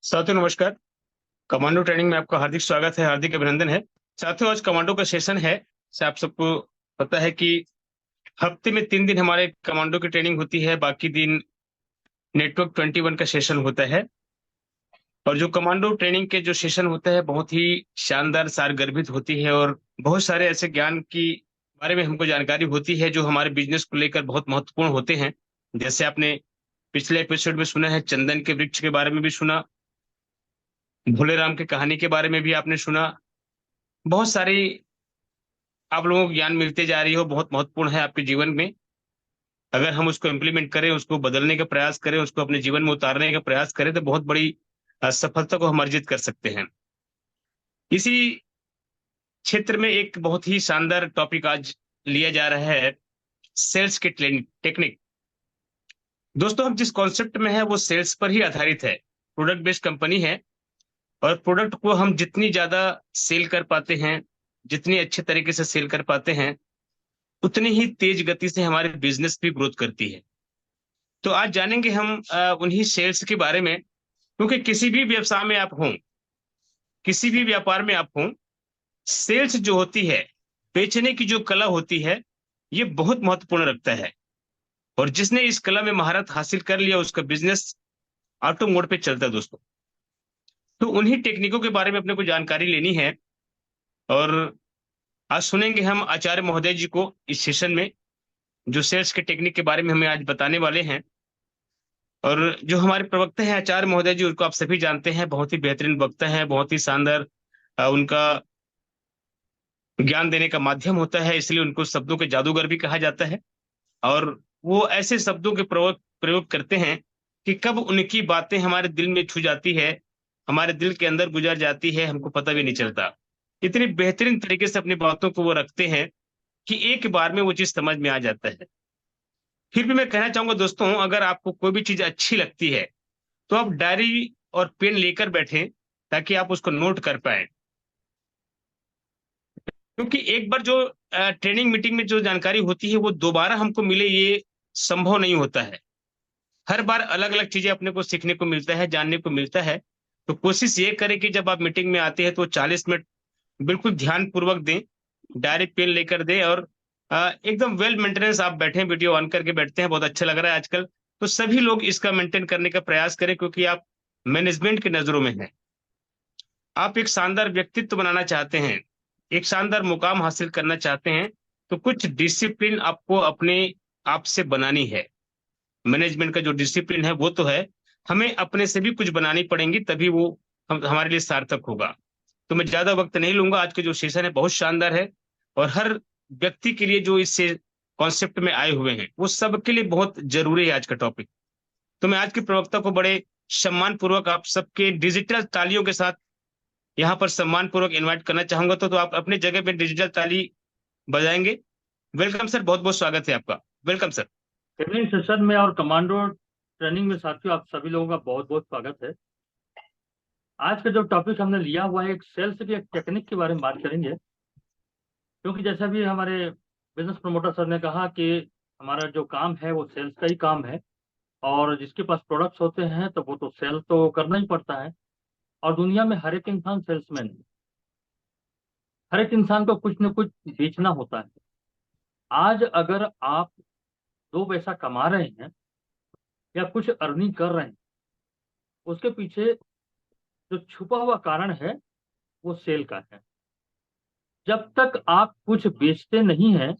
साथियों नमस्कार। Commando training में आपका हार्दिक स्वागत है, हार्दिक अभिनंदन है। साथियों आज कमांडो का सेशन है। से आप सबको पता है कि हफ्ते में 3 दिन हमारे कमांडो की ट्रेनिंग होती है, बाकी दिन नेटवर्क 21 का सेशन होता है। और जो कमांडो ट्रेनिंग के जो सेशन होता है बहुत ही शानदार सारगर्भित होती है और बहुत सारे ऐसे ज्ञान की बारे में हमको जानकारी होती है जो हमारे बिजनेस को लेकर बहुत महत्वपूर्ण होते हैं। जैसे आपने पिछले एपिसोड में सुना है, चंदन के वृक्ष के बारे में भी सुना, भोले राम की कहानी के बारे में भी आपने सुना। बहुत सारी आप लोगों को ज्ञान मिलते जा रही हो, बहुत महत्वपूर्ण है आपके जीवन में। अगर हम उसको इम्प्लीमेंट करें, उसको बदलने का प्रयास करें, उसको अपने जीवन में उतारने का प्रयास करें तो बहुत बड़ी सफलता को हम अर्जित कर सकते हैं। इसी क्षेत्र में एक बहुत ही शानदार टॉपिक आज लिया जा रहा है, सेल्स की टेक्निक। दोस्तों हम जिस कॉन्सेप्ट में है वो सेल्स पर ही आधारित है। प्रोडक्ट बेस्ड कंपनी है और प्रोडक्ट को हम जितनी ज्यादा सेल कर पाते हैं, जितनी अच्छे तरीके से सेल कर पाते हैं, उतनी ही तेज गति से हमारे बिजनेस भी ग्रोथ करती है। तो आज जानेंगे हम उन्हीं सेल्स के बारे में, क्योंकि किसी भी व्यवसाय में आप हों, किसी भी व्यापार में आप हों, सेल्स जो होती है, बेचने की जो कला होती है, ये बहुत महत्वपूर्ण रखता है। और जिसने इस कला में महारत हासिल कर लिया उसका बिजनेस ऑटो मोड पे चलता है दोस्तों। तो उन्हीं टेक्निकों के बारे में अपने को जानकारी लेनी है। और आज सुनेंगे हम आचार्य महोदय जी को इस सेशन में, जो सेल्स के टेक्निक के बारे में हमें आज बताने वाले हैं। और जो हमारे प्रवक्ता हैं आचार्य महोदय जी, उनको आप सभी जानते हैं, बहुत ही बेहतरीन वक्ता है, बहुत ही शानदार उनका ज्ञान देने का माध्यम होता है, इसलिए उनको शब्दों के जादूगर भी कहा जाता है। और वो ऐसे शब्दों के प्रयोग प्रयोग करते हैं कि कब उनकी बातें हमारे दिल में छू जाती है, हमारे दिल के अंदर गुजर जाती है, हमको पता भी नहीं चलता। इतनी बेहतरीन तरीके से अपनी बातों को वो रखते हैं कि एक बार में वो चीज समझ में आ जाता है। फिर भी मैं कहना चाहूंगा दोस्तों, अगर आपको कोई भी चीज अच्छी लगती है तो आप डायरी और पेन लेकर बैठें ताकि आप उसको नोट कर पाए। क्योंकि एक बार जो ट्रेनिंग मीटिंग में जो जानकारी होती है वो दोबारा हमको मिले, ये संभव नहीं होता है। हर बार अलग अलग चीजें अपने को सीखने को मिलता है, जानने को मिलता है। तो कोशिश ये करें कि जब आप मीटिंग में आते हैं तो 40 मिनट बिल्कुल ध्यान पूर्वक दें, डायरी पेन लेकर दें और एकदम वेल मेंटेनेंस आप बैठे, वीडियो ऑन करके बैठते हैं, बहुत अच्छा लग रहा है आजकल। तो सभी लोग इसका मेंटेन करने का प्रयास करें, क्योंकि आप मैनेजमेंट की नजरों में हैं। आप एक शानदार व्यक्तित्व बनाना चाहते हैं, एक शानदार मुकाम हासिल करना चाहते हैं, तो कुछ डिसिप्लिन आपको अपने आप से बनानी है। मैनेजमेंट का जो डिसिप्लिन है वो तो है, हमें अपने से भी कुछ बनानी पड़ेंगी, तभी वो हमारे लिए सार्थक होगा। तो मैं ज्यादा वक्त नहीं लूंगा, आज के जो सेशन है बहुत शानदार है। और हर व्यक्ति के लिए जो इससे कॉन्सेप्ट में आए हुए हैं वो सबके लिए बहुत जरूरी है आज का टॉपिक। तो मैं आज के प्रवक्ता को बड़े सम्मान पूर्वक आप सबके डिजिटल तालियों के साथ यहाँ पर सम्मान पूर्वक इन्वाइट करना चाहूंगा। तो आप अपने जगह पे डिजिटल ताली बजाएंगे। वेलकम सर, बहुत बहुत स्वागत है आपका। Welcome sir. ट्रेनिंग सेशन में और कमांडो ट्रेनिंग में साथियों आप सभी लोगों का बहुत बहुत स्वागत है। आज का जो टॉपिक हमने लिया हुआ है, एक सेल्स की एक टेक्निक के बारे में बात करेंगे। क्योंकि जैसा भी हमारे बिजनेस प्रमोटर सर ने कहा कि हमारा जो काम है वो सेल्स का ही काम है। और जिसके पास प्रोडक्ट्स होते हैं तो वो तो सेल तो करना ही पड़ता है। और दुनिया में हर एक इंसान सेल्समैन है। हर एक इंसान को कुछ न कुछ बेचना होता है। आज अगर आप 2 पैसा कमा रहे हैं या कुछ अर्निंग कर रहे हैं, उसके पीछे जो छुपा हुआ कारण है वो सेल का है। जब तक आप कुछ बेचते नहीं हैं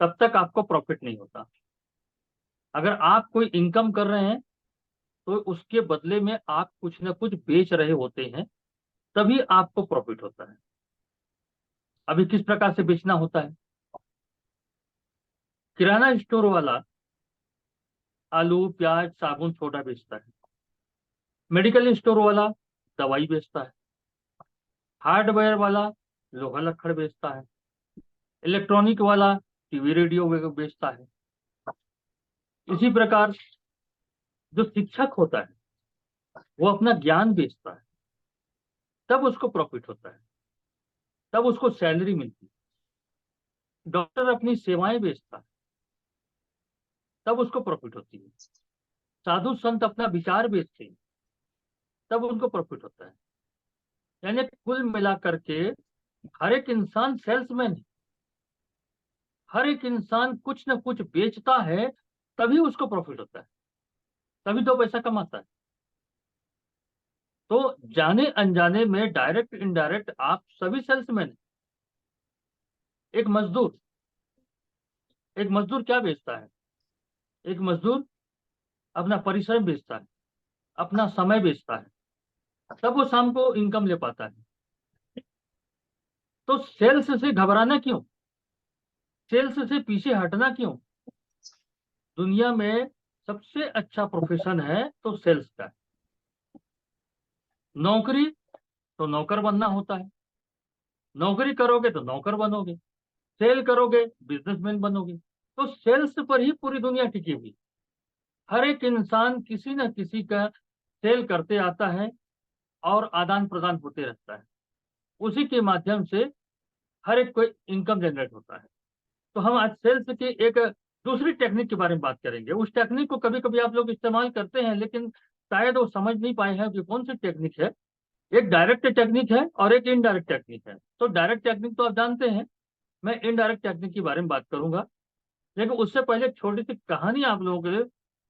तब तक आपको प्रॉफिट नहीं होता। अगर आप कोई इनकम कर रहे हैं तो उसके बदले में आप कुछ ना कुछ बेच रहे होते हैं, तभी आपको प्रॉफिट होता है। अभी किस प्रकार से बेचना होता है? किराना स्टोर वाला आलू प्याज साबुन सोडा बेचता है। मेडिकल स्टोर वाला दवाई बेचता है। हार्डवेयर वाला लोहा लक्कड़ बेचता है। इलेक्ट्रॉनिक वाला टीवी रेडियो बेचता है। इसी प्रकार जो शिक्षक होता है वो अपना ज्ञान बेचता है, तब उसको प्रॉफिट होता है, तब उसको सैलरी मिलती है। डॉक्टर अपनी सेवाएं बेचता है, तब उसको प्रॉफिट होती है। साधु संत अपना विचार बेचते हैं, तब उनको प्रॉफिट होता है। यानी कुल मिला करके हर एक इंसान सेल्समैन है, हर एक इंसान कुछ ना कुछ बेचता है, तभी उसको प्रॉफिट होता है, तभी दो पैसा कमाता है। तो जाने अनजाने में, डायरेक्ट इनडायरेक्ट, आप सभी सेल्समैन हैं। एक मजदूर, एक मजदूर क्या बेचता है? एक मजदूर अपना परिश्रम बेचता है, अपना समय बेचता है, तब वो शाम को इनकम ले पाता है। तो सेल्स से घबराना क्यों? सेल्स से पीछे हटना क्यों? दुनिया में सबसे अच्छा प्रोफेशन है तो सेल्स का है। नौकरी तो नौकर बनना होता है, नौकरी करोगे तो नौकर बनोगे, सेल करोगे बिजनेसमैन बनोगे। तो सेल्स पर ही पूरी दुनिया टिकी हुई। हर एक इंसान किसी न किसी का सेल करते आता है और आदान प्रदान होते रहता है, उसी के माध्यम से हर एक को इनकम जनरेट होता है। तो हम आज सेल्स की एक दूसरी टेक्निक के बारे में बात करेंगे। उस टेक्निक को कभी कभी आप लोग इस्तेमाल करते हैं, लेकिन शायद वो समझ नहीं पाए हैं कि कौन सी टेक्निक है। एक डायरेक्ट टेक्निक है और एक इनडायरेक्ट टेक्निक है। तो डायरेक्ट टेक्निक तो आप जानते हैं, मैं इनडायरेक्ट टेक्निक के बारे में बात करूंगा। लेकिन उससे पहले एक छोटी सी कहानी आप लोगों के लिए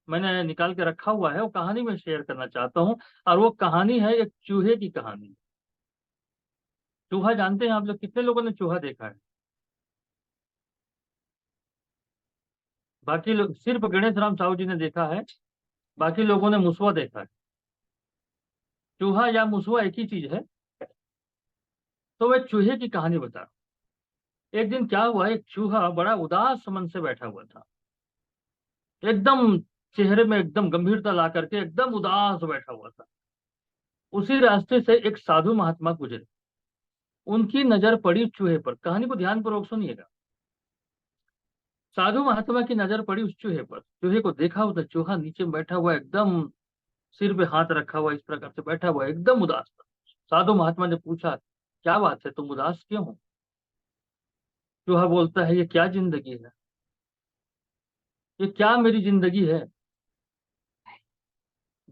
मैंने निकाल के रखा हुआ है, वो कहानी मैं शेयर करना चाहता हूँ। और वो कहानी है एक चूहे की कहानी। चूहा जानते हैं आप लोग? कितने लोगों ने चूहा देखा है? बाकी लोग सिर्फ गणेश राम साहू जी ने देखा है, बाकी लोगों ने मुसवा देखा है। चूहा या मुसवा एक ही चीज है। तो वह चूहे की कहानी बता रहा हूं। एक दिन क्या हुआ, एक चूहा बड़ा उदास मन से बैठा हुआ था, एकदम चेहरे में एकदम गंभीरता ला करके एकदम उदास बैठा हुआ था। उसी रास्ते से एक साधु महात्मा गुजरे, उनकी नजर पड़ी चूहे पर। कहानी को ध्यानपूर्वक सुनिएगा। साधु महात्मा की नजर पड़ी उस चूहे पर। चूहे को देखा, उधर चूहा नीचे बैठा हुआ, एकदम सिर पे हाथ रखा हुआ, इस प्रकार से बैठा हुआ, एकदम उदास था। साधु महात्मा ने पूछा, क्या बात है, तुम उदास क्यों हो? चूहा बोलता है, ये क्या जिंदगी है, ये क्या मेरी जिंदगी है।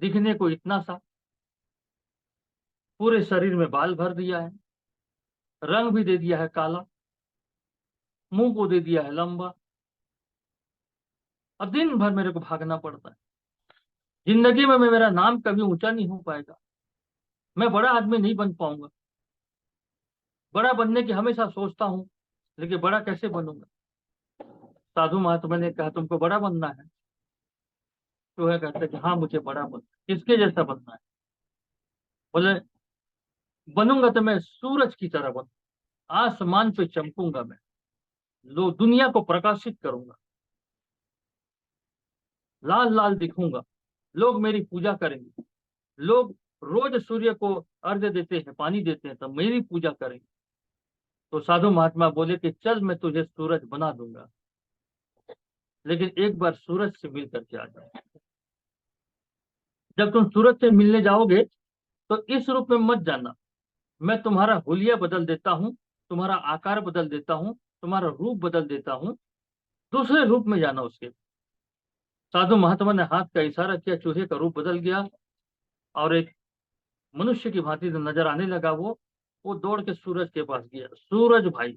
दिखने को इतना सा, पूरे शरीर में बाल भर दिया है, रंग भी दे दिया है काला, मुंह को दे दिया है लंबा, और दिन भर मेरे को भागना पड़ता है। जिंदगी में मेरा नाम कभी ऊंचा नहीं हो पाएगा, मैं बड़ा आदमी नहीं बन पाऊंगा। बड़ा बनने की हमेशा सोचता हूँ, लेकिन बड़ा कैसे बनूंगा? साधु महात्मा ने कहा, तुमको बड़ा बनना है? तो है कहता है कि हाँ, मुझे बड़ा बनना। किसके जैसा बनना है? बोले, बनूंगा तो मैं सूरज की तरह बनूंगा, आसमान पे चमकूंगा मैं, लो दुनिया को प्रकाशित करूंगा, लाल लाल दिखूंगा, लोग मेरी पूजा करेंगे। लोग रोज सूर्य को अर्घ्य देते हैं, पानी देते हैं, तो मेरी पूजा करेंगे। तो साधु महात्मा बोले कि चल, मैं तुझे सूरज बना दूंगा, लेकिन एक बार सूरज से मिल करके आ जाओ। जब तुम सूरज से मिलने जाओगे तो इस रूप में मत जाना, मैं तुम्हारा हुलिया बदल देता हूँ, तुम्हारा आकार बदल देता हूँ, तुम्हारा रूप बदल देता हूँ, दूसरे रूप में जाना उसके। साधु महात्मा ने हाथ का इशारा किया, चूहे का रूप बदल गया और एक मनुष्य की भांति नजर आने लगा। वो दौड़ के सूरज के पास गया। सूरज भाई,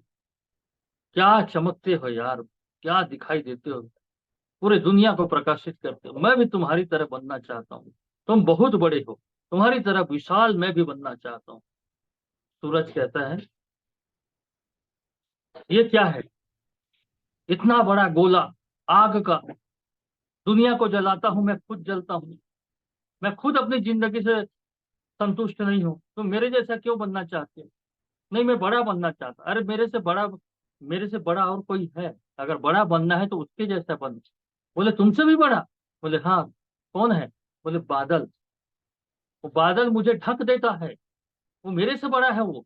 क्या चमकते हो यार, क्या दिखाई देते हो, पूरे दुनिया को प्रकाशित करते हो। मैं भी तुम्हारी तरह बनना चाहता हूँ, तुम बहुत बड़े हो, तुम्हारी तरह विशाल मैं भी बनना चाहता हूँ। सूरज कहता है, ये क्या है, इतना बड़ा गोला आग का, दुनिया को जलाता हूँ, मैं खुद जलता हूँ, मैं खुद अपनी जिंदगी से संतुष्ट नहीं हूँ, तुम मेरे जैसा क्यों बनना चाहते हो? नहीं, मैं बड़ा बनना चाहता। अरे मेरे से बड़ा और कोई है? अगर बड़ा बनना है तो उसके जैसा बन। बोले, तुमसे भी बड़ा? बोले, हाँ। कौन है? बोले, बादल। वो बादल मुझे ढक देता है, वो मेरे से बड़ा है। वो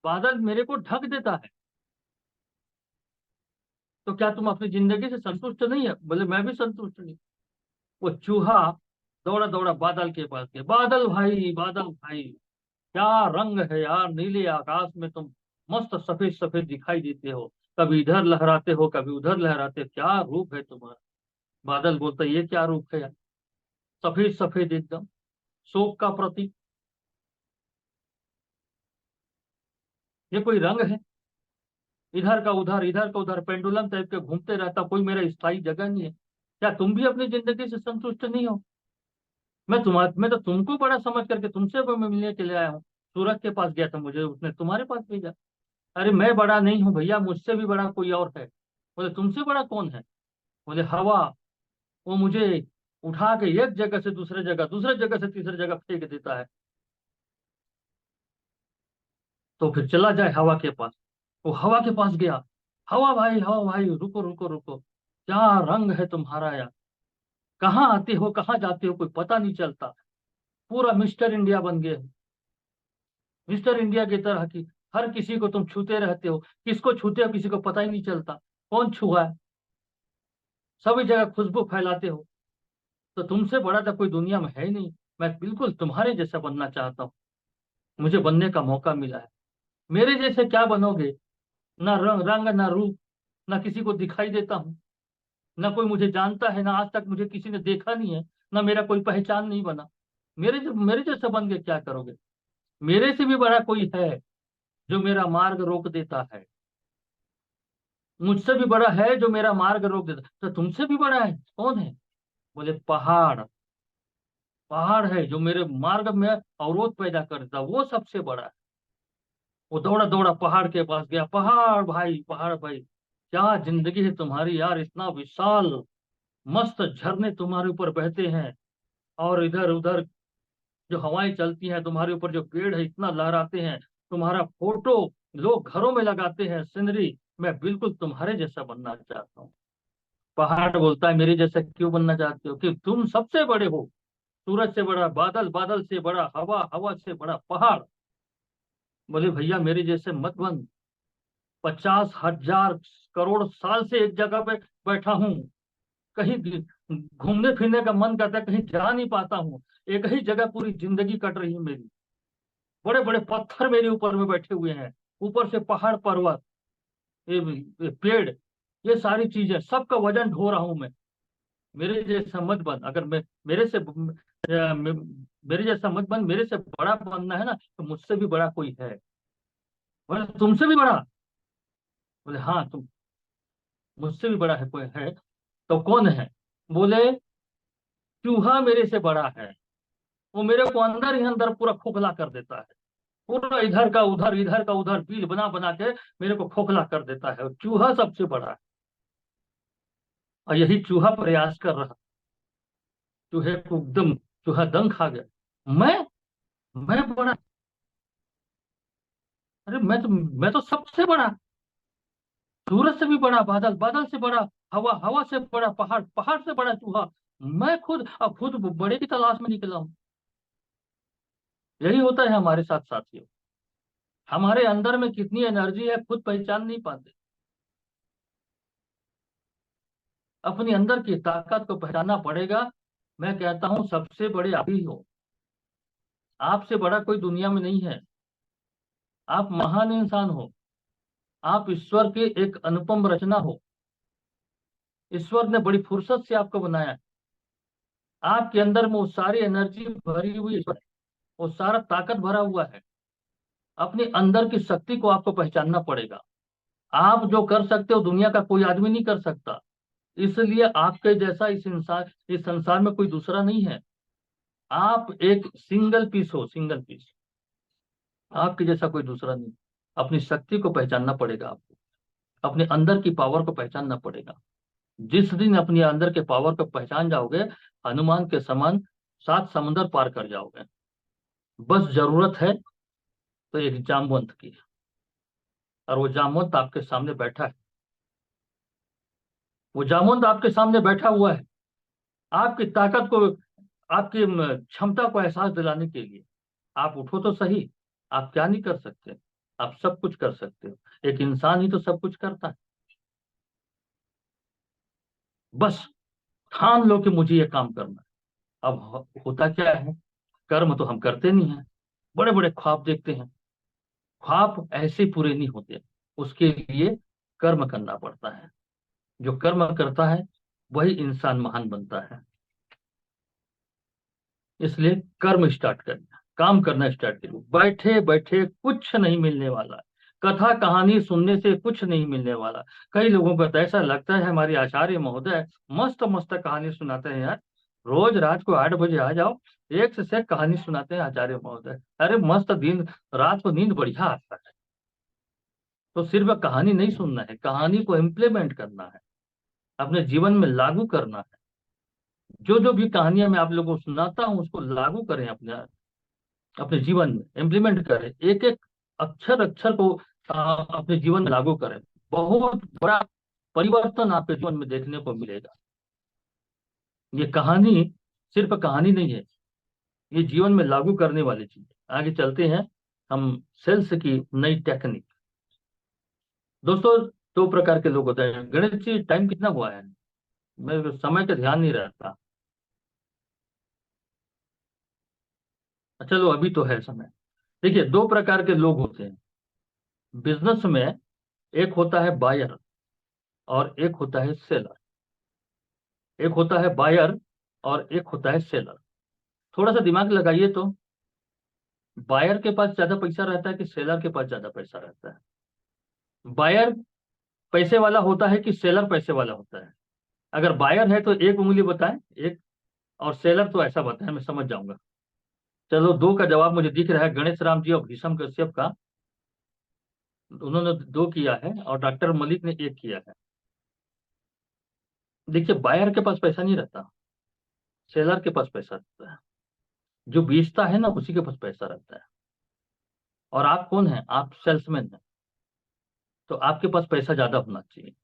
बादल मेरे को ढक देता है। तो क्या तुम अपनी जिंदगी से संतुष्ट नहीं है? बोले, मैं भी संतुष्ट नहीं। वो चूहा दौड़ा दौड़ा बादल के पास गया। बादल भाई, बादल भाई, क्या रंग है यार, नीले आकाश में तुम मस्त सफेद सफेद दिखाई देते हो, कभी इधर लहराते हो, कभी उधर लहराते हो, क्या रूप है तुम्हारा। बादल बोलता है, ये क्या रूप है यार, सफेद सफेद एकदम। शोक का प्रतीक। ये कोई रंग है? इधर का उधर पेंडुलम टाइप के घूमते रहता, कोई मेरा स्थायी जगह नहीं है। क्या तुम भी अपनी जिंदगी से संतुष्ट नहीं हो? मैं तो तुमको बड़ा समझ करके तुमसे मैं मिलने के लिए आया हूँ। सूरज के पास गया था, मुझे उसने तुम्हारे पास भेजा। अरे मैं बड़ा नहीं हूँ भैया, मुझसे भी बड़ा कोई और है। बोले तुमसे बड़ा कौन है? बोले हवा। वो मुझे उठा के एक जगह से दूसरे जगह से तीसरी जगह फेंक देता है। तो फिर चला जाए हवा के पास। वो हवा के पास गया। हवा भाई रुको रुको रुको, क्या रंग है तुम्हारा यार। कहाँ आते हो कहाँ जाते हो कोई पता नहीं चलता। पूरा मिस्टर इंडिया बन गए हो। मिस्टर इंडिया की तरह की हर किसी को तुम छूते रहते हो। किसको छूते हो किसी को पता ही नहीं चलता। कौन छुआ है? सभी जगह खुशबू फैलाते हो। तो तुमसे बड़ा तो कोई दुनिया में है ही नहीं। मैं बिल्कुल तुम्हारे जैसा बनना चाहता हूँ। मुझे बनने का मौका मिला है। मेरे जैसे क्या बनोगे? ना रंग ना रूप, ना किसी को दिखाई देता हूँ, ना कोई मुझे जानता है, ना आज तक मुझे किसी ने देखा नहीं है, ना मेरा कोई पहचान नहीं बना। मेरे जैसा बन के क्या करोगे? मेरे से भी बड़ा कोई है जो मेरा मार्ग रोक देता है। मुझसे भी बड़ा है जो मेरा मार्ग रोक देता। तो तुमसे भी बड़ा है? कौन है? बोले पहाड़। पहाड़ है जो मेरे मार्ग में अवरोध पैदा कर देता, वो सबसे बड़ा है। वो दौड़ा दौड़ा पहाड़ के पास गया। पहाड़ भाई, क्या जिंदगी है तुम्हारी यार, इतना विशाल मस्त झरने तुम्हारे ऊपर बहते हैं, और इधर उधर जो हवाएं चलती हैं तुम्हारे ऊपर, जो पेड़ है इतना लहराते हैं, तुम्हारा फोटो लोग घरों में लगाते हैं, सीनरी। मैं बिल्कुल तुम्हारे जैसा बनना चाहता हूँ। पहाड़ बोलता है मेरे जैसा क्यों बनना चाहते हो? कि तुम सबसे बड़े हो। सूरज से बड़ा बादल, बादल से बड़ा हवा, हवा से बड़ा पहाड़। बोले भैया मेरे जैसे मत बन। 50,000 करोड़ साल से एक जगह पे बैठा हूँ। कहीं घूमने फिरने का मन करता है, कहीं जा नहीं पाता हूँ। एक ही जगह पूरी जिंदगी कट रही है मेरी। बड़े बड़े पत्थर मेरे ऊपर में बैठे हुए हैं, ऊपर से पहाड़ पर्वत, ये पेड़, ये सारी चीजें, सबका वजन ढो रहा हूं मैं। मेरे जैसा मत बन। अगर मैं मेरे जैसा मत बन, मेरे से बड़ा बनना है ना तो मुझसे भी बड़ा कोई है। बोले तुमसे भी बड़ा? बोले हाँ, तुम मुझसे भी बड़ा है, कोई है। तो कौन है? बोले चूहा मेरे से बड़ा है। वो मेरे को अंदर ही अंदर पूरा खोखला कर देता है। पूरा इधर का उधर बिल बना बना के मेरे को खोखला कर देता है। और चूहा सबसे बड़ा है। और यही चूहा प्रयास कर रहा। चूहे को एकदम, चूहा दंग खा गया। मैं बड़ा? अरे मैं तो सबसे बड़ा। सूरज से भी बड़ा बादल, बादल से बड़ा हवा, हवा से बड़ा पहाड़, पहाड़ से बड़ा चूहा। मैं खुद, अब खुद बड़े की तलाश में निकला हूं। यही होता है हमारे साथ साथियों। हमारे अंदर में कितनी एनर्जी है खुद पहचान नहीं पाते। अपनी अंदर की ताकत को पहचानना पड़ेगा। मैं कहता हूं सबसे बड़े आप ही हो। आपसे बड़ा कोई दुनिया में नहीं है। आप महान इंसान हो। आप ईश्वर की एक अनुपम रचना हो। ईश्वर ने बड़ी फुर्सत से आपको बनाया। आपके अंदर में वो सारी एनर्जी भरी हुई है, वो सारा ताकत भरा हुआ है। अपने अंदर की शक्ति को आपको पहचानना पड़ेगा। आप जो कर सकते हो दुनिया का कोई आदमी नहीं कर सकता। इसलिए आपके जैसा इस संसार में कोई दूसरा नहीं है। आप एक सिंगल पीस हो, सिंगल पीस। आपके जैसा कोई दूसरा नहीं। अपनी शक्ति को पहचानना पड़ेगा आपको। अपने अंदर की पावर को पहचानना पड़ेगा। जिस दिन अपने अंदर के पावर को पहचान जाओगे, हनुमान के समान 7 समुंदर पार कर जाओगे। बस जरूरत है तो एक जामवंत की। और वो जामवंत आपके सामने बैठा है। वो जामवंत आपके सामने बैठा हुआ है, आपकी ताकत को, आपकी क्षमता को एहसास दिलाने के लिए। आप उठो तो सही। आप क्या नहीं कर सकते? आप सब कुछ कर सकते हो। एक इंसान ही तो सब कुछ करता है। बस ठान लो कि मुझे ये काम करना है। अब होता क्या है, कर्म तो हम करते नहीं है। बड़े बड़े ख्वाब देखते हैं। ख्वाब ऐसे पूरे नहीं होते। उसके लिए कर्म करना पड़ता है। जो कर्म करता है वही इंसान महान बनता है। इसलिए कर्म स्टार्ट करिए, काम करना स्टार्ट करिए। बैठे बैठे कुछ नहीं मिलने वाला है, कथा कहानी सुनने से कुछ नहीं मिलने वाला। कई लोगों को तो ऐसा लगता है हमारे आचार्य महोदय मस्त मस्त कहानी सुनाते हैं यार, रोज रात को 8 बजे आ जाओ, एक से एक कहानी सुनाते हैं आचार्य महोदय। अरे मस्त दिन, रात को नींद बढ़िया आता है। तो सिर्फ कहानी नहीं सुनना है, कहानी को इम्प्लीमेंट करना है, अपने जीवन में लागू करना है। जो जो भी कहानियां मैं आप लोगों को सुनाता हूँ उसको लागू करें, अपने अपने जीवन में इम्प्लीमेंट करें, एक एक अक्षर अक्षर को अपने जीवन में लागू करें। बहुत बड़ा परिवर्तन आपके जीवन में देखने को मिलेगा। ये कहानी सिर्फ कहानी नहीं है, ये जीवन में लागू करने वाली चीज है। आगे चलते हैं हम सेल्स की नई टेक्निक। दोस्तों, दो प्रकार के लोग होते हैं। गणेश जी, टाइम कितना हुआ है? मेरे समय का ध्यान नहीं रहता। चलो अभी तो है समय। देखिए, दो प्रकार के लोग होते हैं बिजनेस में। एक होता है बायर और एक होता है सेलर। एक होता है बायर और एक होता है सेलर। थोड़ा सा दिमाग लगाइए तो, बायर के पास ज्यादा पैसा रहता है कि सेलर के पास ज्यादा पैसा रहता है? बायर पैसे वाला होता है कि सेलर पैसे वाला होता है? अगर बायर है तो एक उंगली बताएं, एक। और सेलर तो ऐसा बताएं, मैं समझ जाऊंगा। चलो, दो का जवाब मुझे दिख रहा है, गणेश राम जी और भीषम कश्यप का। उन्होंने दो किया है और डॉक्टर मलिक ने एक किया है। देखिए, बायर के पास पैसा नहीं रहता, सेलर के पास पैसा रहता है। जो बेचता है ना, उसी के पास पैसा रहता है। और आप कौन है? आप सेल्समैन हैं, तो आपके पास पैसा ज्यादा होना चाहिए।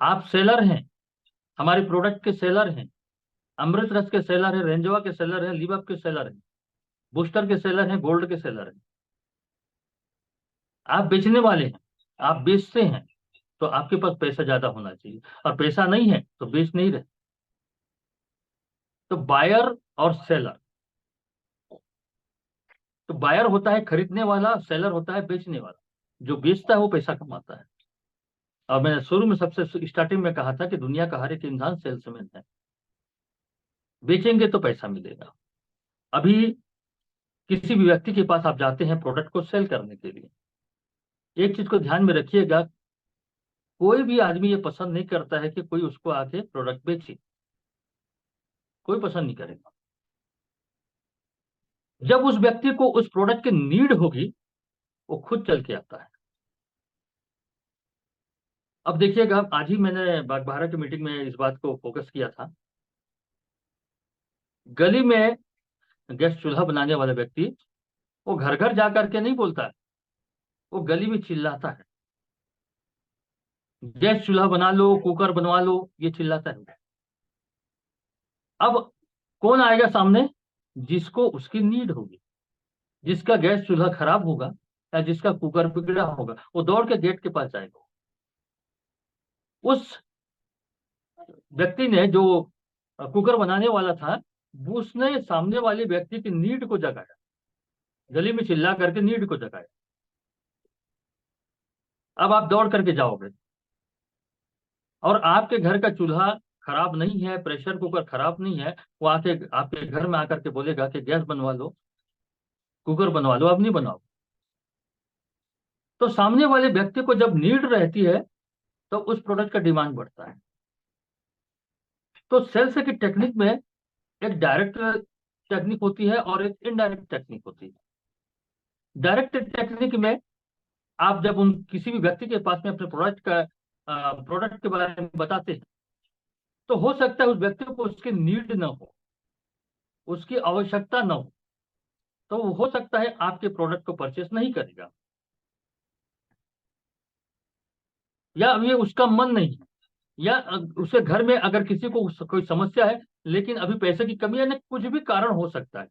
आप सेलर हैं, हमारे प्रोडक्ट के सेलर हैं। अमृत रस के सेलर हैं, रेंजवा के सेलर हैं, लिवअप के सेलर हैं, बूस्टर के सेलर हैं, गोल्ड के सेलर हैं। आप बेचने वाले हैं, आप बेचते हैं, तो आपके पास पैसा ज्यादा होना चाहिए। और पैसा नहीं है तो बेच नहीं रहे। तो बायर और सेलर, तो बायर होता है खरीदने वाला, सेलर होता है बेचने वाला। जो बेचता है वो पैसा कमाता है। और मैंने शुरू में सबसे स्टार्टिंग में कहा था कि दुनिया का हर एक इंसान सेल्समैन है। बेचेंगे तो पैसा मिलेगा। अभी किसी भी व्यक्ति के पास आप जाते हैं प्रोडक्ट को सेल करने के लिए, एक चीज को ध्यान में रखिएगा, कोई भी आदमी ये पसंद नहीं करता है कि कोई उसको आके प्रोडक्ट बेचे। कोई पसंद नहीं करेगा। जब उस व्यक्ति को उस प्रोडक्ट की नीड होगी, वो खुद चल के आता है। अब देखिएगा, आज ही मैंने बागबाहरा की मीटिंग में इस बात को फोकस किया था। गली में गैस चूल्हा बनाने वाला व्यक्ति, वो घर घर जा करके नहीं बोलता है, वो गली में चिल्लाता है, गैस चूल्हा बना लो, कुकर बनवा लो, ये चिल्लाता है। अब कौन आएगा सामने? जिसको उसकी नीड होगी, जिसका गैस चूल्हा खराब होगा या जिसका कुकर बिगड़ा होगा, वो दौड़ के गेट के पास जाएगा। उस व्यक्ति ने जो कुकर बनाने वाला था, वो उसने सामने वाले व्यक्ति की नीड को जगाया, गली में चिल्ला करके नीड को जगाया। अब आप दौड़ करके जाओगे और आपके घर का चूल्हा खराब नहीं है, प्रेशर कुकर खराब नहीं है, वो आके आपके घर में आकर के बोलेगा कि गैस बनवा लो, कुकर बनवा लो, अब नहीं बनाओ। तो सामने वाले व्यक्ति को जब नीड रहती है, तो उस प्रोडक्ट का डिमांड बढ़ता है। तो सेल्स की टेक्निक में एक डायरेक्ट टेक्निक होती है और एक इनडायरेक्ट टेक्निक होती है। डायरेक्ट टेक्निक में आप जब उन किसी भी व्यक्ति के पास में अपने प्रोडक्ट के बारे में बताते हैं, तो हो सकता है उस व्यक्ति को उसकी नीड न हो, उसकी आवश्यकता न हो, तो वो हो सकता है आपके प्रोडक्ट को परचेस नहीं करेगा, या ये उसका मन नहीं है, या उसके घर में अगर किसी को कोई समस्या है लेकिन अभी पैसे की कमी है, ना कुछ भी कारण हो सकता है।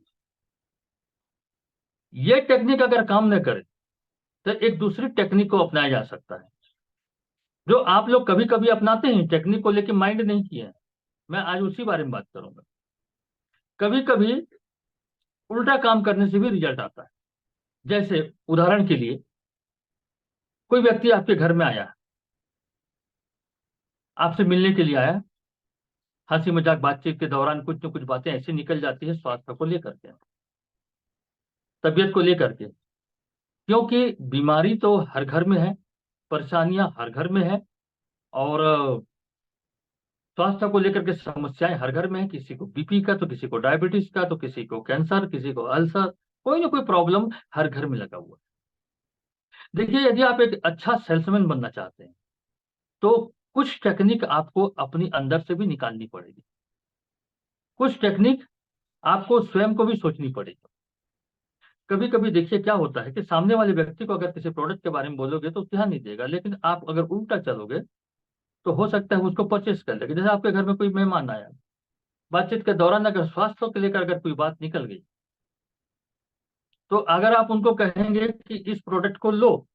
ये टेक्निक अगर काम न करे तो एक दूसरी टेक्निक को अपनाया जा सकता है, जो आप लोग कभी कभी अपनाते हैं टेक्निक को लेकिन माइंड नहीं किए हैं। मैं आज उसी बारे में बात करूंगा। कभी कभी उल्टा काम करने से भी रिजल्ट आता है। जैसे उदाहरण के लिए, कोई व्यक्ति आपके घर में आया, आपसे मिलने के लिए आया, हंसी मजाक बातचीत के दौरान कुछ न कुछ बातें ऐसी निकल जाती है स्वास्थ्य को लेकर के, तबीयत को लेकर के। क्योंकि बीमारी तो हर घर में है, परेशानियां हर घर में है, और स्वास्थ्य को लेकर के समस्याएं हर घर में है। किसी को बीपी का, तो किसी को डायबिटीज का, तो किसी को कैंसर, किसी को अल्सर, कोई ना कोई प्रॉब्लम हर घर में लगा हुआ है। देखिए, यदि आप एक अच्छा सेल्समैन बनना चाहते हैं तो कुछ टेक्निक आपको अपनी अंदर से भी निकालनी पड़ेगी, कुछ टेक्निक आपको स्वयं को भी सोचनी पड़ेगी। कभी कभी देखिए क्या होता है कि सामने वाले व्यक्ति को अगर किसी प्रोडक्ट के बारे में बोलोगे तो ध्यान नहीं देगा, लेकिन आप अगर उल्टा चलोगे तो हो सकता है वो उसको परचेस कर लेगा। जैसे आपके घर में कोई मेहमान आया, बातचीत के दौरान अगर स्वास्थ्य को लेकर अगर कोई बात निकल गई, तो अगर आप उनको कहेंगे कि इस प्रोडक्ट को लो,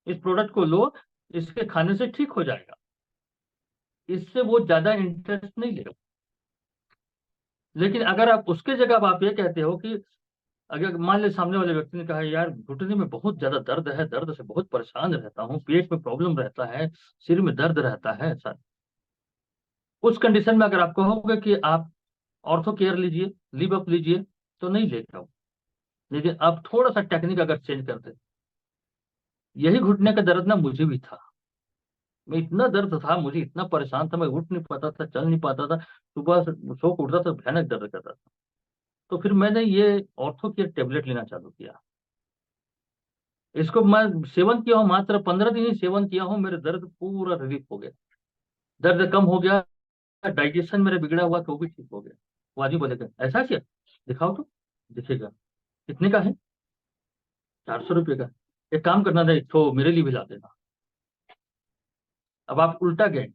इस प्रोडक्ट को लो, इसके खाने से ठीक हो जाएगा, इससे वो ज्यादा इंटरेस्ट नहीं लेगा। लेकिन अगर आप उसके जगह आप ये कहते हो कि अगर मान ले सामने वाले व्यक्ति ने कहा यार घुटने में बहुत ज्यादा दर्द है, दर्द से बहुत परेशान रहता हूँ, पेट में प्रॉब्लम रहता है, सिर में दर्द रहता है सर, उस कंडीशन में अगर आप कहोगे कि आप ऑर्थो केयर लीजिए, लीव अप लीजिए, तो नहीं लेता हूँ। लेकिन आप थोड़ा सा टेक्निक अगर चेंज करते, यही घुटने का दर्द ना मुझे भी था, मैं इतना दर्द था, मुझे इतना परेशान था, मैं उठ नहीं पाता था, चल नहीं पाता था, सुबह से सो के उठता था भयानक दर्द करता था। तो फिर मैंने ये ऑर्थो केयर टेबलेट लेना चालू किया। इसको मैं सेवन किया हूँ, मात्र 15 दिन ही सेवन किया हूँ, मेरे दर्द पूरा रिलीफ हो गया, दर्द कम हो गया, डाइजेशन मेरा बिगड़ा हुआ तो भी ठीक हो गया। वो आदमी बोलेगा ऐसा क्या, दिखाओ तो, दिखेगा। कितने का है? 400 रुपये का। एक काम करना था, एक तो मेरे लिए भी ला देना। अब आप उल्टा गए,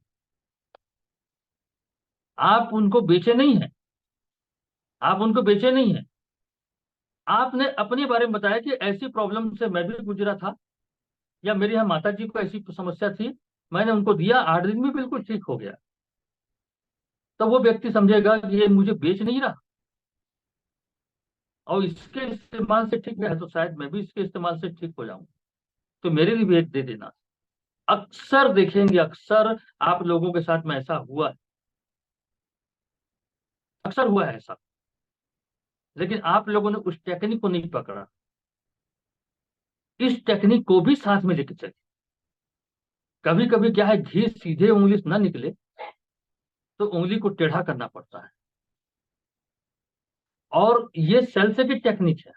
आप उनको बेचे नहीं है, आप उनको बेचे नहीं है, आपने अपने बारे में बताया कि ऐसी प्रॉब्लम से मैं भी गुजरा था, या मेरी यहाँ माता जी को ऐसी समस्या थी, मैंने उनको दिया, 8 दिन में बिल्कुल ठीक हो गया। तो वो व्यक्ति समझेगा कि ये मुझे बेच नहीं रहा, और इसके इस्तेमाल से ठीक है तो शायद मैं भी इसके इस्तेमाल से ठीक हो जाऊं, तो मेरे लिए भी एक दे देना। अक्सर देखेंगे, अक्सर आप लोगों के साथ में ऐसा हुआ है, अक्सर हुआ है ऐसा, लेकिन आप लोगों ने उस टेक्निक को नहीं पकड़ा। इस टेक्निक को भी साथ में लेके चले। कभी कभी क्या है, घी सीधे उंगली से ना निकले तो उंगली को टेढ़ा करना पड़ता है, और ये सेल्स की टेक्निक है।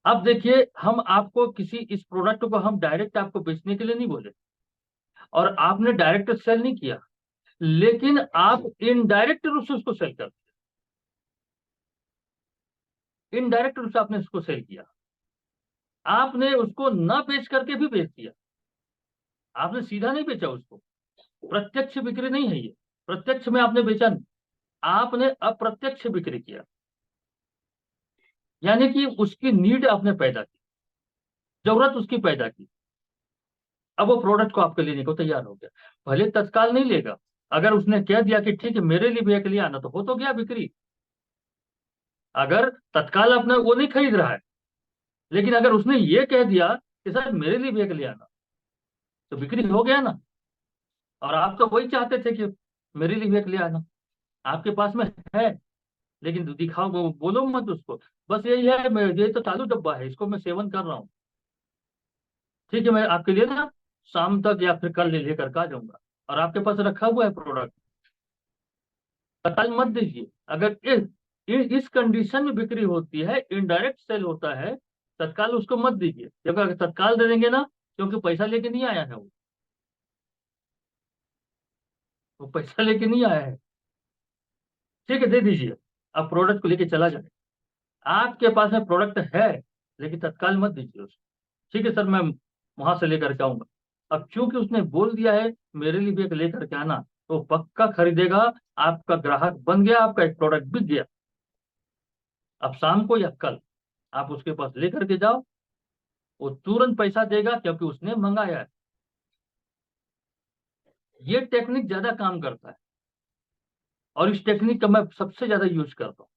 अब देखिए, हम आपको किसी इस प्रोडक्ट को हम डायरेक्ट आपको बेचने के लिए नहीं बोले, और आपने डायरेक्ट सेल नहीं किया, लेकिन आप इनडायरेक्ट रूप से उसको सेल कर, इनडायरेक्ट रूप से आपने उसको सेल किया। आपने उसको न बेच करके भी बेच दिया, आपने सीधा नहीं बेचा उसको, प्रत्यक्ष बिक्री नहीं है ये, प्रत्यक्ष में आपने बेचा नहीं, आपने अप्रत्यक्ष बिक्री किया। यानी कि उसकी नीड आपने पैदा की, जरूरत उसकी पैदा की, अब वो प्रोडक्ट को आपके लेने को तैयार हो गया। भले तत्काल नहीं लेगा, अगर उसने कह दिया कि ठीक है मेरे लिए भी एक लिया आना, तो हो तो गया बिक्री। अगर तत्काल अपना वो नहीं खरीद रहा है, लेकिन अगर उसने ये कह दिया कि सर मेरे लिए भी एक लिया आना, तो बिक्री हो गया ना। और आप तो वही चाहते थे कि मेरे लिए भी एक ले आना, आपके पास में है, लेकिन दिखाओ बोलो मत उसको, बस यही है ये तो चालू डब्बा है, इसको मैं सेवन कर रहा हूँ, ठीक है मैं आपके लिए ना शाम तक या फिर कल लेकर के आ जाऊंगा, और आपके पास रखा हुआ है प्रोडक्ट, तत्काल मत दीजिए। अगर इस कंडीशन में बिक्री होती है, इनडायरेक्ट सेल होता है, तत्काल उसको मत दीजिए, क्योंकि अगर तत्काल दे देंगे ना, क्योंकि पैसा लेके नहीं आया है वो पैसा लेके नहीं आया है, ठीक है दे दीजिए, अब प्रोडक्ट को लेके चला जाए। आपके पास में प्रोडक्ट है, लेकिन तत्काल मत दीजिए उसको, ठीक है सर मैं वहां से लेकर के आऊंगा। अब चूंकि उसने बोल दिया है मेरे लिए भी एक लेकर के आना, तो पक्का खरीदेगा, आपका ग्राहक बन गया, आपका एक प्रोडक्ट बिक गया। अब शाम को या कल आप उसके पास लेकर के जाओ, वो तुरंत पैसा देगा, क्योंकि उसने मंगाया है। ये टेक्निक ज्यादा काम करता है, और इस टेक्निक का मैं सबसे ज्यादा यूज करता हूँ।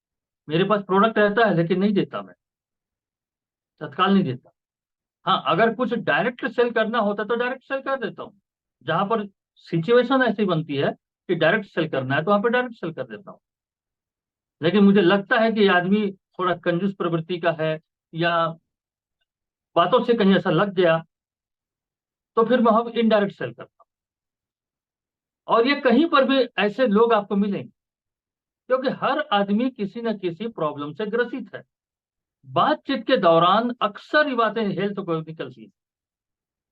मेरे पास प्रोडक्ट रहता है, लेकिन नहीं देता मैं, तत्काल नहीं देता। हाँ, अगर कुछ डायरेक्ट सेल करना होता तो डायरेक्ट सेल कर देता हूँ, जहां पर सिचुएशन ऐसी बनती है कि डायरेक्ट सेल करना है तो वहां पे डायरेक्ट सेल कर देता हूँ। लेकिन मुझे लगता है कि ये आदमी थोड़ा कंजूस प्रवृत्ति का है, या बातों से कहीं ऐसा लग गया, तो फिर मैं हम इनडायरेक्ट सेल करता हूँ। और ये कहीं पर भी ऐसे लोग आपको मिलेंगे, क्योंकि हर आदमी किसी न किसी प्रॉब्लम से ग्रसित है। बातचीत के दौरान अक्सर ये बातें हेल्थ को निकलती है,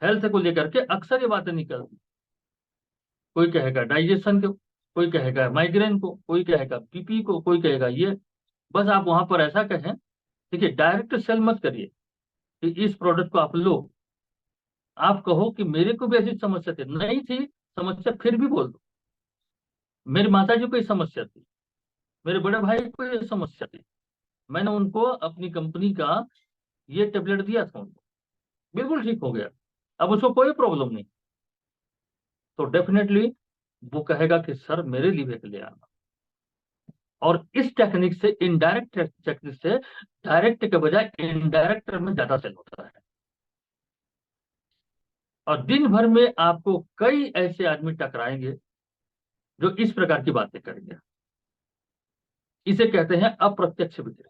हेल्थ को लेकर के अक्सर ये बातें निकलती। कोई कहेगा डाइजेशन को, कोई कहेगा माइग्रेन को, कोई कहेगा बीपी को, कोई कहेगा ये। बस आप वहां पर ऐसा कहें, देखिए डायरेक्ट सेल मत करिए कि इस प्रोडक्ट को आप लो। आप कहो कि मेरे को भी ऐसी समस्या थी, नहीं थी समस्या फिर भी बोल दो। मेरी माता जी को ये समस्या थी, मेरे बड़े भाई को ये समस्या थी, मैंने उनको अपनी कंपनी का ये टेबलेट दिया था उनको, बिल्कुल ठीक हो गया, अब उसको कोई प्रॉब्लम नहीं। तो डेफिनेटली वो कहेगा कि सर मेरे लिए भी ले आना। और इस टेक्निक से, इनडायरेक्ट टेक्निक से डायरेक्ट के बजाय इनडायरेक्ट में ज्यादा सेल होता है। और दिन भर में आपको कई ऐसे आदमी टकराएंगे जो इस प्रकार की बातें करेंगे। इसे कहते हैं अप्रत्यक्ष बिक्री।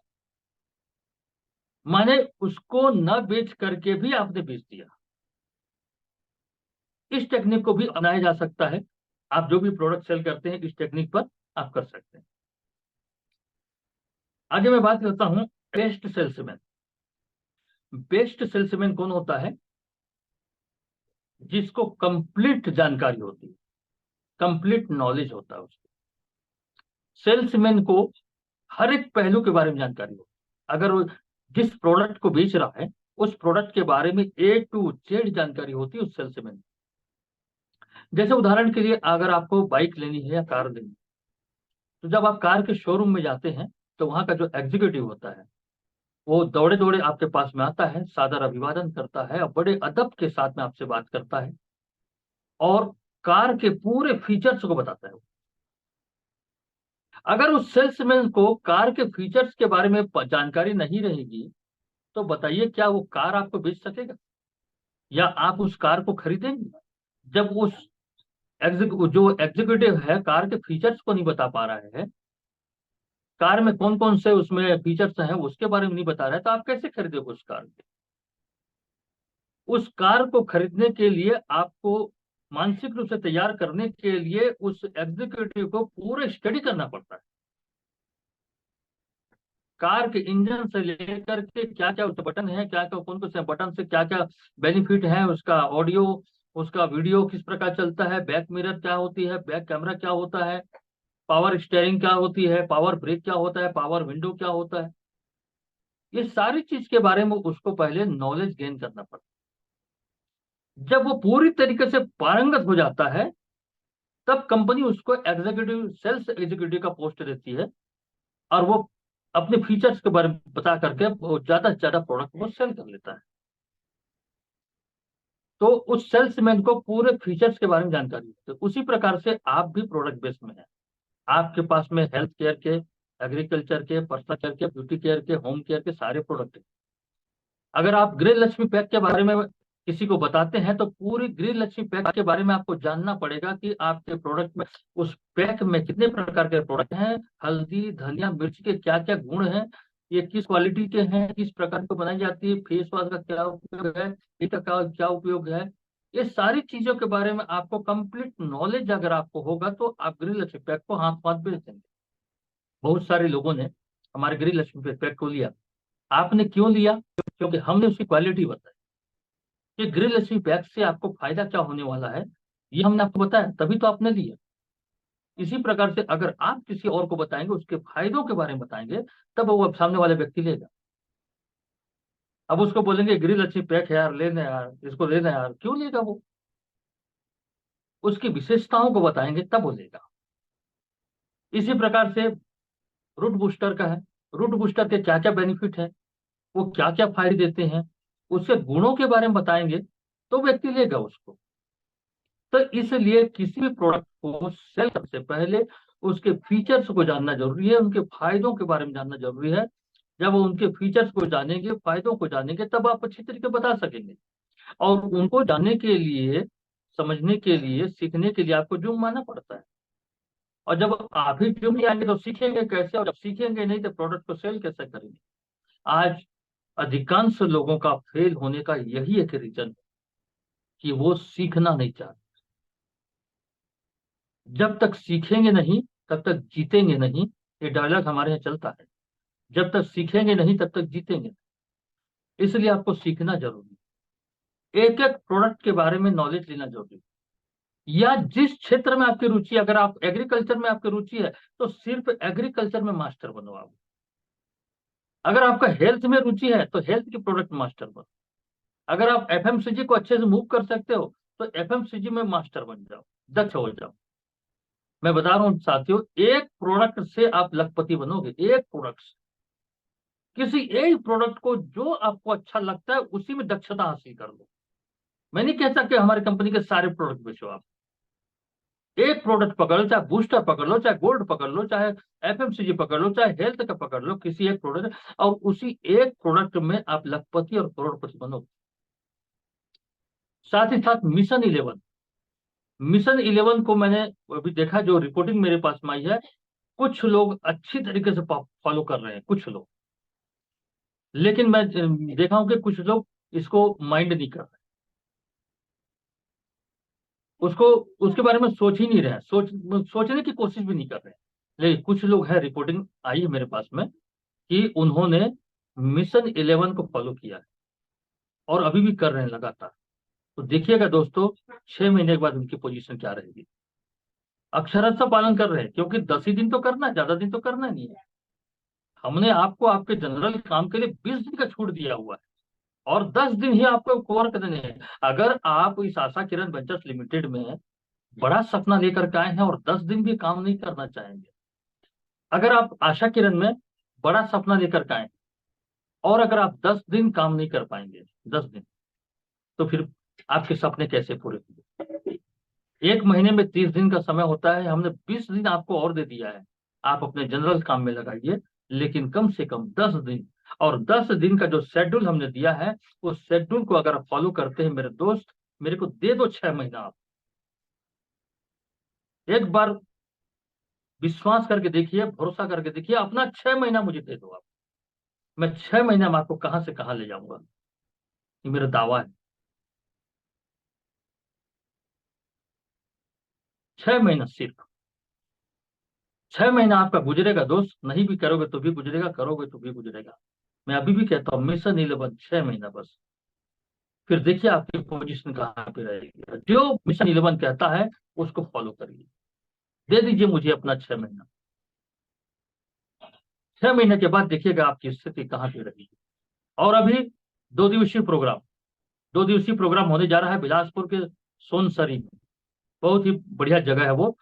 माने उसको न बेच करके भी आपने बेच दिया। इस टेक्निक को भी अपनाया जा सकता है। आप जो भी प्रोडक्ट सेल करते हैं इस टेक्निक पर आप कर सकते हैं। आगे मैं बात करता हूं बेस्ट सेल्समैन। बेस्ट सेल्समैन कौन होता है? जिसको कंप्लीट जानकारी होती है, कंप्लीट नॉलेज होता है उसको। सेल्समैन को हर एक पहलू के बारे में जानकारी हो। अगर वो जिस प्रोडक्ट को बेच रहा है उस प्रोडक्ट के बारे में ए टू जेड जानकारी होती है उस सेल्समैन। जैसे उदाहरण के लिए अगर आपको बाइक लेनी है या कार लेनी है, तो जब आप कार के शोरूम में जाते हैं तो वहां का जो एग्जीक्यूटिव होता है वो दौड़े दौड़े आपके पास में आता है, सादर अभिवादन करता है और बड़े अदब के साथ में आपसे बात करता है और कार के पूरे फीचर्स को बताता है। अगर उस सेल्समैन को कार के फीचर्स के बारे में जानकारी नहीं रहेगी तो बताइए क्या वो कार आपको बेच सकेगा या आप उस कार को खरीदेंगे? जब उस जो एग्जीक्यूटिव है कार के फीचर्स को नहीं बता पा रहा है, कार में कौन कौन से उसमें फीचर्स हैं उसके बारे में नहीं बता रहा है, तो आप कैसे खरीदोगे उस कार को? उस कार को खरीदने के लिए आपको मानसिक रूप से तैयार करने के लिए उस एग्जीक्यूटिव को पूरे स्टडी करना पड़ता है। कार के इंजन से लेकर के क्या क्या उसके बटन है, क्या क्या कौन कौन से बटन से क्या क्या बेनिफिट है, उसका ऑडियो, उसका वीडियो किस प्रकार चलता है, बैक मिरर क्या होती है, बैक कैमरा क्या होता है, पावर स्टीयरिंग क्या होती है, पावर ब्रेक क्या होता है, पावर विंडो क्या होता है, ये सारी चीज के बारे में उसको पहले नॉलेज गेन करना पड़ता है। जब वो पूरी तरीके से पारंगत हो जाता है तब कंपनी उसको एग्जीक्यूटिव, सेल्स एग्जीक्यूटिव का पोस्ट देती है और वो अपने फीचर्स के बारे में बता करके वो ज्यादा से ज्यादा प्रोडक्ट को सेल कर लेता है। तो उस सेल्समैन को पूरे फीचर्स के बारे में जानकारी होती है। उसी प्रकार से आप भी प्रोडक्ट बेस में है। आपके पास में हेल्थ केयर के, एग्रीकल्चर के, पर्सनल केयर के, ब्यूटी केयर के, होम केयर के सारे प्रोडक्ट हैं। अगर आप गृह लक्ष्मी पैक के बारे में किसी को बताते हैं तो पूरी गृह लक्ष्मी पैक के बारे में आपको जानना पड़ेगा कि आपके प्रोडक्ट में, उस पैक में कितने प्रकार के प्रोडक्ट हैं, हल्दी, धनिया, मिर्च के क्या क्या गुण हैं, ये किस क्वालिटी के हैं, किस प्रकार को बनाई जाती है, फेस वॉश का क्या उपयोग है, इसका क्या उपयोग है। ये सारी चीजों के बारे में आपको कंप्लीट नॉलेज अगर आपको होगा तो आप गृह लक्ष्मी पैक को हाथ पाथ बेच देंगे। बहुत सारे लोगों ने हमारे गृह लक्ष्मी पैक को लिया। आपने क्यों लिया? क्योंकि हमने उसकी क्वालिटी बताई कि गृह लक्ष्मी पैक से आपको फायदा क्या होने वाला है, ये हमने आपको बताया, तभी तो आपने लिया। इसी प्रकार से अगर आप किसी और को बताएंगे, उसके फायदों के बारे में बताएंगे, तब वो सामने वाले व्यक्ति लेगा। अब उसको बोलेंगे गृह लक्ष्मी पैक है यार, लेना यार, इसको लेना यार, क्यों लेगा वो? उसकी विशेषताओं को बताएंगे तब वो लेगा। इसी प्रकार से रूट बूस्टर का है। रूट बूस्टर के क्या क्या बेनिफिट है, वो क्या क्या फायदे देते हैं, उसके गुणों के बारे में बताएंगे तो व्यक्ति लेगा उसको। तो इसलिए किसी भी प्रोडक्ट को सेल करने से पहले उसके फीचर्स को जानना जरूरी है, उनके फायदों के बारे में जानना जरूरी है। जब वो उनके फीचर्स को जानेंगे, फायदों को जानेंगे, तब आप अच्छी तरीके बता सकेंगे। और उनको जानने के लिए, समझने के लिए, सीखने के लिए आपको जुर्माना पड़ता है। और जब आप ही ट्यूब नहीं आएंगे तो सीखेंगे कैसे, और जब सीखेंगे नहीं तो प्रोडक्ट को सेल कैसे करेंगे। आज अधिकांश लोगों का फेल होने का यही एक रीजन है कि वो सीखना नहीं चाहते। जब तक सीखेंगे नहीं तब तक जीतेंगे नहीं, ये डायलॉग हमारे यहाँ चलता है। जब तक सीखेंगे नहीं तब तक जीतेंगे नहीं। इसलिए आपको सीखना जरूरी है, एक एक प्रोडक्ट के बारे में नॉलेज लेना जरूरी है। या जिस क्षेत्र में आपकी रुचि है, अगर आप एग्रीकल्चर में आपकी रुचि है तो सिर्फ एग्रीकल्चर में मास्टर बनो आप। अगर आपका हेल्थ में रुचि है तो हेल्थ के प्रोडक्ट मास्टर बनो। अगर आप एफएमसीजी को अच्छे से मूव कर सकते हो तो एफएमसीजी में मास्टर बन जाओ, दक्ष हो जाओ। मैं बता रहा हूं साथियों, एक प्रोडक्ट से आप लखपति बनोगे, एक प्रोडक्ट से। किसी एक प्रोडक्ट को जो आपको अच्छा लगता है उसी में दक्षता हासिल कर लो। मैं नहीं कहता कि हमारी कंपनी के सारे प्रोडक्ट बेचो आप। एक प्रोडक्ट पकड़ लो, चाहे बूस्टर पकड़ लो, चाहे गोल्ड पकड़ लो, चाहे एफएमसीजी पकड़ लो, चाहे हेल्थ का पकड़ लो, किसी एक प्रोडक्ट, और उसी एक प्रोडक्ट में आप लखपति और करोड़पति बनोगे। साथ ही साथ मिशन 11, मिशन 11 को मैंने अभी देखा, जो रिपोर्टिंग मेरे पास में आई है, कुछ लोग अच्छी तरीके से फॉलो कर रहे हैं, कुछ लोग, लेकिन मैं देखा हूं कि कुछ लोग इसको माइंड नहीं कर रहे, उसको उसके बारे में सोच ही नहीं रहे, सोचने की कोशिश भी नहीं कर रहे। लेकिन कुछ लोग है, रिपोर्टिंग आई है मेरे पास में कि उन्होंने मिशन 11 को फॉलो किया है और अभी भी कर रहे हैं लगातार। तो देखिएगा दोस्तों, 6 महीने के बाद उनकी पोजीशन क्या रहेगी। अक्षरशः पालन कर रहे हैं, क्योंकि 10 ही दिन तो करना है, ज्यादा दिन तो करना नहीं है। हमने आपको आपके जनरल काम के लिए 20 दिन का छूट दिया हुआ है और 10 दिन ही आपको कवर करने हैं। अगर आप इस आशा किरण वेंचर्स लिमिटेड में बड़ा सपना लेकर के आए हैं और 10 दिन भी काम नहीं करना चाहेंगे, अगर आप आशा किरण में बड़ा सपना लेकर के आए और अगर आप 10 दिन काम नहीं कर पाएंगे, 10 दिन, तो फिर आपके सपने कैसे पूरे होंगे। 1 महीने में 30 दिन का समय होता है, हमने 20 दिन आपको और दे दिया है। आप अपने जनरल काम में लगाइए, लेकिन कम से कम 10 दिन, और 10 दिन का जो शेड्यूल हमने दिया है उस शेड्यूल को अगर आप फॉलो करते हैं मेरे दोस्त, मेरे को दे दो 6 महीना। आप एक बार विश्वास करके देखिए, भरोसा करके देखिए, अपना 6 महीना मुझे दे दो आप। मैं 6 महीना में आपको कहां से कहां ले जाऊंगा, ये मेरा दावा है। 6 महीना, सिर्फ 6 महीना आपका गुजरेगा दोस्त, नहीं भी करोगे तो भी गुजरेगा, करोगे तो भी गुजरेगा। मैं अभी भी कहता हूँ मिशन 11 6 महीना बस, फिर देखिए आपकी पोजीशन कहाँ पे रहेगी। जो मिशन 11 कहता है उसको फॉलो करिए, दे दीजिए मुझे अपना 6 महीना। 6 महीने के बाद देखिएगा आपकी स्थिति कहाँ पे रहेगी। और अभी 2 दिवसीय प्रोग्राम, 2 दिवसीय प्रोग्राम होने जा रहा है बिलासपुर के सोनसरी में। बहुत ही बढ़िया जगह है वो,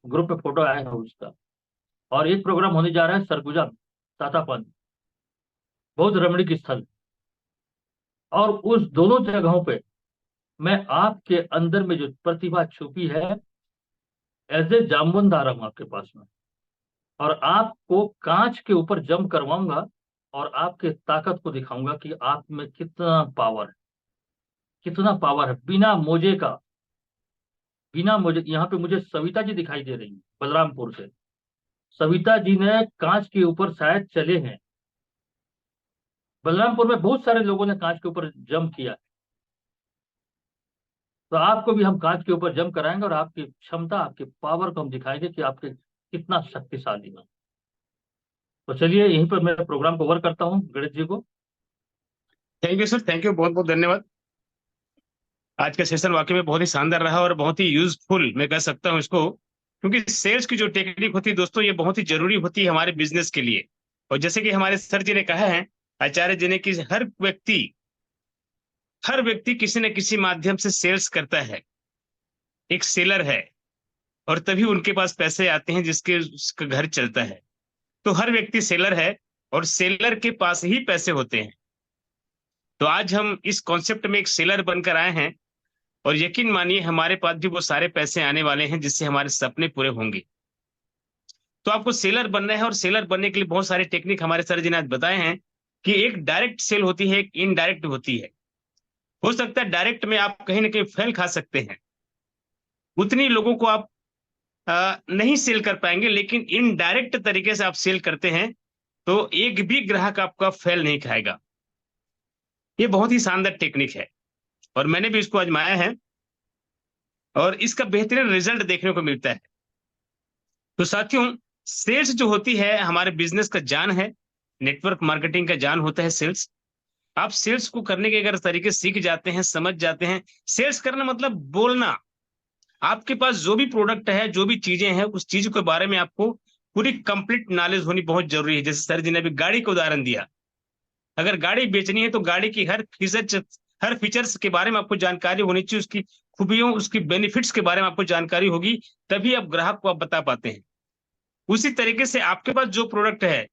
ग्रुप पे फोटो आया है उसका। और एक प्रोग्राम होने जा रहा है सरगुजा, तातापानी, बहुत रमणीक स्थल। और उस दोनों जगहों पे मैं आपके अंदर में जो प्रतिभा छुपी है, एज ए जामवंत आ रहा हूं आपके पास में, और आपको कांच के ऊपर जम करवाऊंगा और आपके ताकत को दिखाऊंगा कि आप में कितना पावर है, कितना पावर है, बिना मोजे का, बिना मोजे। यहाँ पे मुझे सविता जी दिखाई दे रही है बलरामपुर से। सविता जी ने कांच के ऊपर शायद चले हैं। बलरामपुर में बहुत सारे लोगों ने कांच के ऊपर जंप किया, तो आपको भी हम कांच के ऊपर जंप कराएंगे और आपकी क्षमता, आपके पावर को हम दिखाएंगे कि आपके कितना शक्तिशाली है। तो चलिए यहीं पर मैं प्रोग्राम को ओवर करता हूँ गणेश जी को। Thank you sir, thank you, बहुत बहुत धन्यवाद। आज का सेशन वाकई में बहुत ही शानदार रहा और बहुत ही यूजफुल मैं कह सकता हूँ इसको, क्योंकि सेल्स की जो टेक्निक होती है दोस्तों, ये बहुत ही जरूरी होती है हमारे बिजनेस के लिए। और जैसे कि हमारे सर जी ने कहा है, आचार्य जी ने, कि हर व्यक्ति किसी न किसी माध्यम से सेल्स करता है, एक सेलर है, और तभी उनके पास पैसे आते हैं जिसके उसका घर चलता है। तो हर व्यक्ति सेलर है और सेलर के पास ही पैसे होते हैं। तो आज हम इस कॉन्सेप्ट में एक सेलर बनकर आए हैं, और यकीन मानिए हमारे पास भी वो सारे पैसे आने वाले हैं जिससे हमारे सपने पूरे होंगे। तो आपको सेलर बनना है, और सेलर बनने के लिए बहुत सारे टेक्निक हमारे सर जी ने आज बताए हैं, कि एक डायरेक्ट सेल होती है, एक इनडायरेक्ट होती है। हो सकता है डायरेक्ट में आप कहीं ना कहीं फेल खा सकते हैं, उतनी लोगों को आप नहीं सेल कर पाएंगे, लेकिन इनडायरेक्ट तरीके से आप सेल करते हैं तो एक भी ग्राहक आपका फेल नहीं खाएगा। ये बहुत ही शानदार टेक्निक है और मैंने भी इसको आजमाया है और इसका बेहतरीन रिजल्ट देखने को मिलता है। तो साथियों, सेल्स जो होती है हमारे बिजनेस का जान है, नेटवर्क मार्केटिंग का जान होता है सेल्स। आप सेल्स को करने के अगर तरीके सीख जाते हैं, समझ जाते हैं, सेल्स करना मतलब बोलना। आपके पास जो भी प्रोडक्ट है, जो भी चीजें हैं, उस चीज के बारे में आपको पूरी कंप्लीट नॉलेज होनी बहुत जरूरी है। जैसे सर जी ने अभी गाड़ी का उदाहरण दिया, अगर गाड़ी बेचनी है तो गाड़ी की हर फीचर्स के बारे में आपको जानकारी होनी चाहिए, उसकी खूबियों, उसकी बेनिफिट्स के बारे में आपको जानकारी होगी, तभी आप ग्राहक को आप बता पाते हैं। उसी तरीके से आपके पास जो प्रोडक्ट है